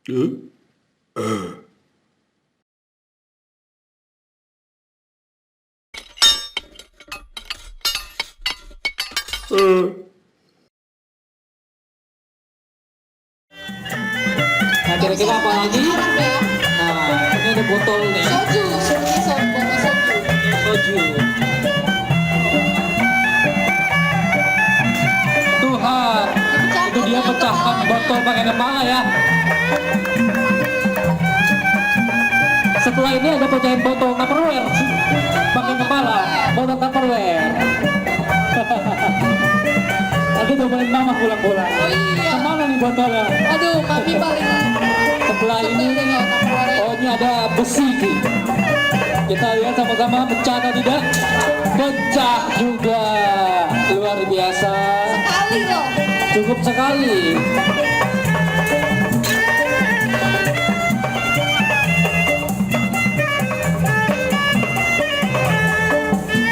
Nah, kira-kira apa lagi? Nah, ini ada botol nih. Soju, botol soju. Soju. Tuhan, itu dia pecahkan botol pakai kepala ya. Setelah ini ada pecahin botol Tupperware pakai kepala, botol Tupperware. Nanti domain mama pulang-pulang. Oh iya. Kemana nih botolnya? Aduh, mami paling Setelah ini, oh ini ada besi sih. Kita lihat sama-sama pecah atau tidak? Pecah juga, luar biasa. sekali loh. Cukup sekali.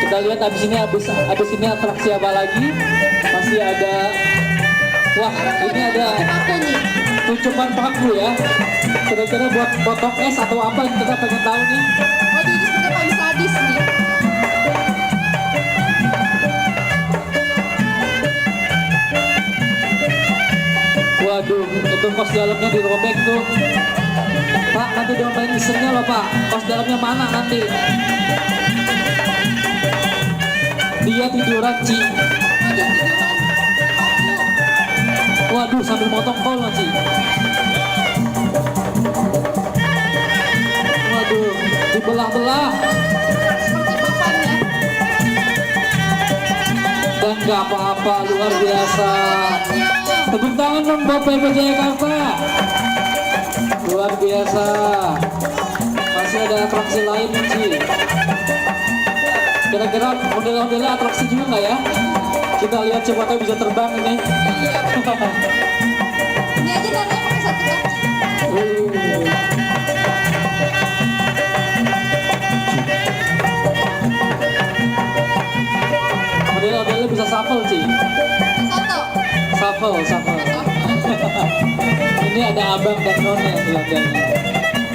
Kita lihat habis ini atraksi apa lagi? Masih ada. Wah, ini ada Aku nih. tucupan paku ya. Kira-kira buat potong es atau apa yang kita pengen tahu nih. Waduh, ini sebenarnya paling sadis nih. Waduh, itu kos dalamnya dirobek tuh. Pak, nanti diomelin istrinya loh Pak. Kos dalamnya mana nanti? Dia tiduran Ci. Waduh, tiduran. Waduh, sambil motong kol loh Ci. Waduh, dibelah-belah. Seperti papannya. Dan gak apa-apa, luar biasa. Tepuk tangan dong buat PB Jayakarta. Luar biasa. Masih ada atraksi lain Ci. Kira-kira model-modelnya atraksi juga nggak ya? Kita lihat siapa tahu bisa terbang ini. Ini aja nanti pakai satu kaki. Model-modelnya bisa shuffle Ci. Satu. Shuffle. Ini ada abang dan nona yang belakangnya.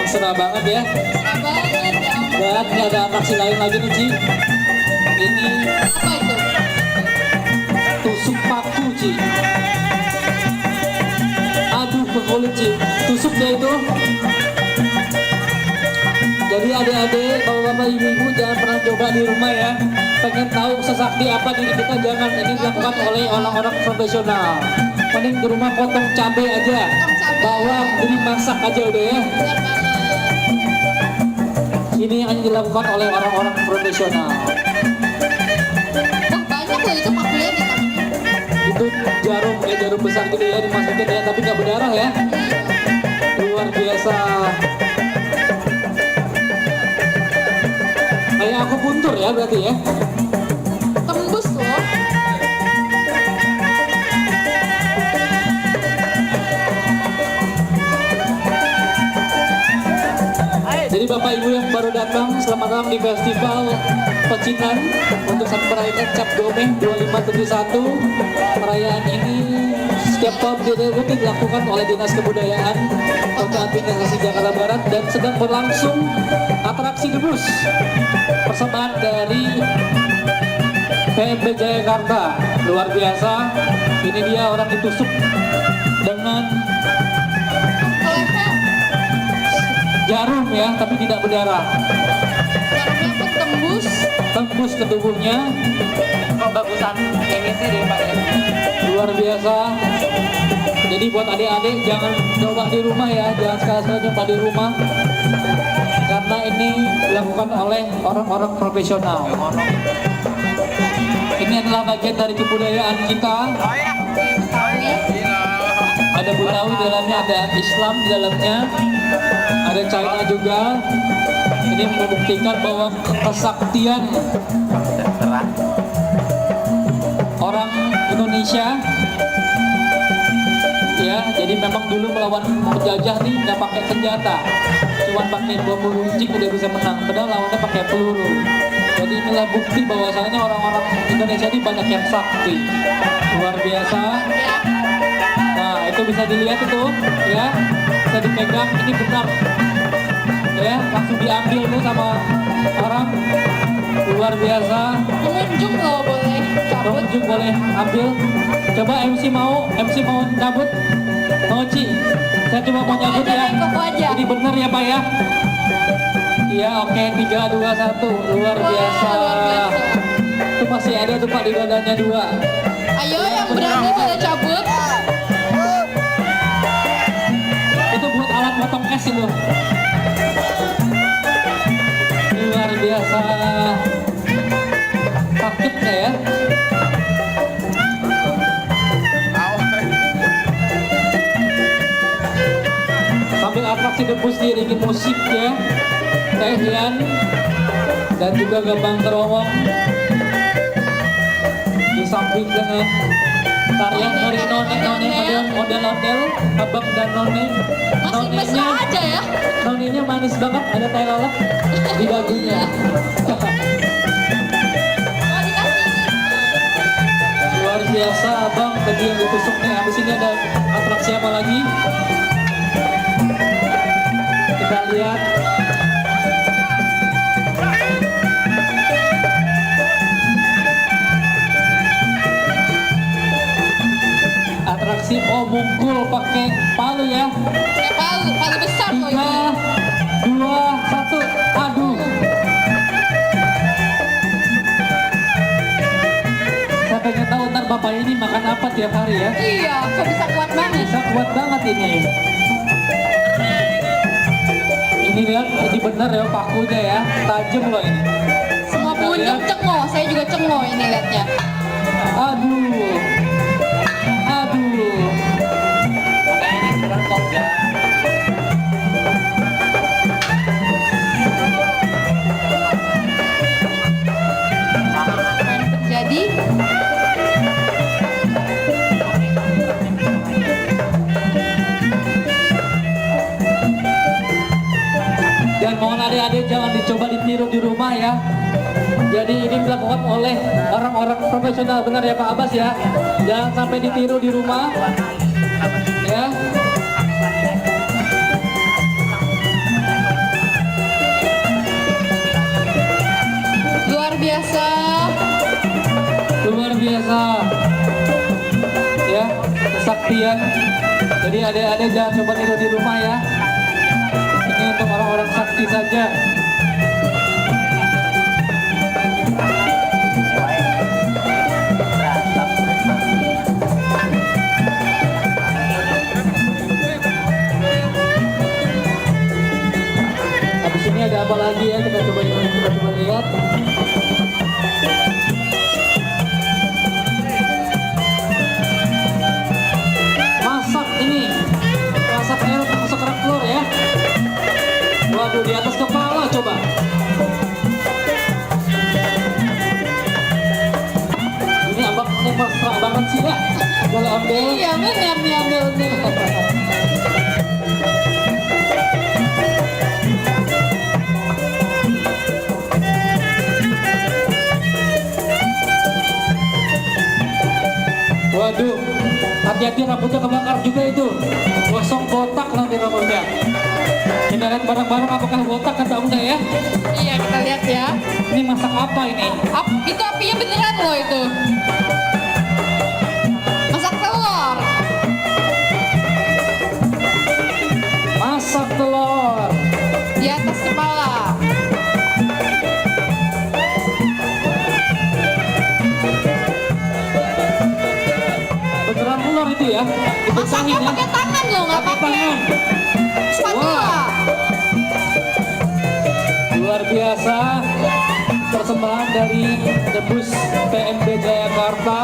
Mesra banget ya. Serah banget ya ampun. Dan ini ada atraksi lain lagi nih Ci. Ini Apa itu? tusuk paku Ci. Aduh, berkulit Ci. Tusuk dia itu. Jadi adik-adik, bapak-bapak, ibu-ibu jangan pernah coba di rumah ya. Pengen tahu sesakti apa diri kita, jangan. Ini dilakukan oleh orang-orang profesional. Mending di rumah potong cabai aja, bawang, jadi masak aja udah ya. Benar banget. Ini yang hanya dilakukan oleh orang-orang profesional. Wah, banyak loh itu pakunya di tangannya. Itu jarum, jarum besar gitu ya dimasukin ya, tapi nggak berdarah ya. Luar biasa. Kayak aku puntur ya berarti ya. Tembus loh. Jadi Bapak Ibu yang baru datang, selamat datang di Festival Pecinan untuk saat merayakan Cap Gomeh 2571. Perayaan ini setiap tahun dilakukan oleh Dinas Kebudayaan Kota Administrasi Jakarta Barat dan sedang berlangsung atraksi debus persembahan dari PMB Jayakarta. Luar biasa. Ini dia orang ditusuk dengan Leher. jarum ya, tapi tidak berdarah. Jarumnya pun Tembus ke tubuhnya. Kok bagusan ini sih deh Pak ya? Luar biasa. Jadi buat adik-adik jangan coba di rumah ya, jangan sekali-sekali coba di rumah. Karena ini dilakukan oleh orang-orang profesional. Ini adalah bagian dari kebudayaan kita. Ada Betawi di dalamnya, ada Islam di dalamnya, ada China juga. Ini membuktikan bahwa kesaktian orang Indonesia ya. Jadi memang dulu melawan penjajah nih nggak pakai senjata, cuma pakai bom runcing udah bisa menang, padahal lawannya pakai peluru. Jadi inilah bukti bahwasanya orang-orang Indonesia ini banyak yang sakti, luar biasa. Nah itu bisa dilihat itu ya. bisa dipegang, ini benar ya, langsung diambil tuh sama orang. Luar biasa. Pengunjung loh boleh cabut. Pengunjung boleh ambil. Coba MC mau cabut. Mau Ci, saya cuma mau cabut ya. Koko aja. Jadi benar ya Pak ya. Iya oke, 3, 2, 1. Luar Wah, biasa. luar biasa. Itu masih ada tuh Pak di dadanya 2. Ayo yang berani pada cabut. Itu buat alat potong es itu. Luar biasa. Sakit nggak ya? Sambil atraksi debus diiringi musik ya. Teh Hian dan juga Gambang Keromong di samping dengan tarian nori none model abang dan none. Masih mesra aja ya. Noninya manis banget, ada tai lalat di dagunya. Oh dikasih. Luar biasa abang tadi yang ditusuk nih. Habis ini ada atraksi apa lagi? Kita lihat. Atraksi mungkul pakai palu ya. Paling besar loh 3, ini. 2, 1, aduh. Saya pengen tahu ntar bapak ini makan apa tiap hari ya. Iya, kok bisa kuat banget. Bisa kuat banget ini. Ini lihat, ini bener ya pakunya ya, tajam loh ini. Semua pengunjung cengoh, saya juga cengoh ini liatnya. Aduh, aduh. Jadi Dan mohon adik-adik jangan dicoba ditiru di rumah ya. Jadi ini dilakukan oleh orang-orang profesional, benar ya Pak Abbas ya. Jangan sampai ditiru di rumah ya. luar biasa. Luar biasa ya, kesaktian. Jadi adik-adik jangan coba tiru di rumah ya. Ini untuk orang-orang sakti saja. Habis ini ada apa lagi ya, kita coba lihat. Masak ini, masak kerak telur ya. Waduh, di atas kepala coba. Ini abang ini mesra banget sih ya. Boleh ambil. Iya benar nih ambil nih. Waduh, hati-hati rambutnya kebakar juga itu. Gosong botak nanti rambutnya. Kita lihat bareng-bareng apakah botak atau enggak ya. Iya kita lihat ya. Ini masak apa ini? Itu apinya beneran loh itu. Masak telur. Masak telur. Di atas kepala. Beneran telur itu ya? Dipecahin Masaknya ya? pakai tangan loh, nggak pakai Tangan. spatula. Luar biasa. Persembahan dari Debus PMB Jayakarta.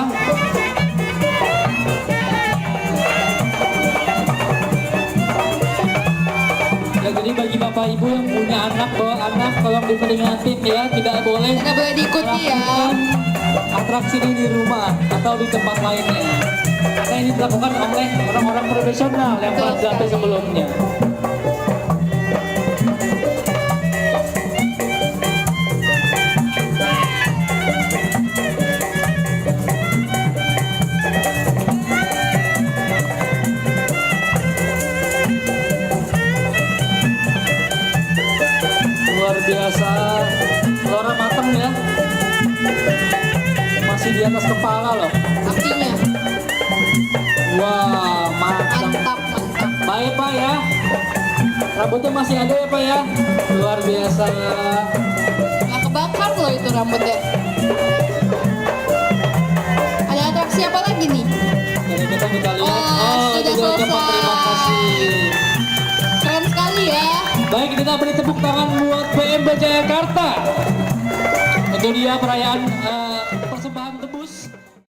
Ya, jadi bagi bapak ibu yang punya anak, bawa anak, tolong diperingatin ya, tidak boleh Nggak boleh diikuti ya. melakukan atraksi ini di rumah atau di tempat lainnya. Karena ini dilakukan oleh orang-orang profesional yang Betul pernah dilatih sekali. sebelumnya. biasa. Laura mateng ya. Masih di atas kepala loh. Apinya. Wah, mateng. Mantap, mantap. Baik Pak ya. Rambutnya masih ada ya Pak ya. Luar biasa. Nggak kebakar loh itu rambutnya. Ada atraksi apa lagi nih? Jadi kita lihat. Oh, sudah juga ucapan selesai. terima kasih. Keren sekali ya. Baik, kita beri tepuk tangan buat PMB Jayakarta. Itu dia perayaan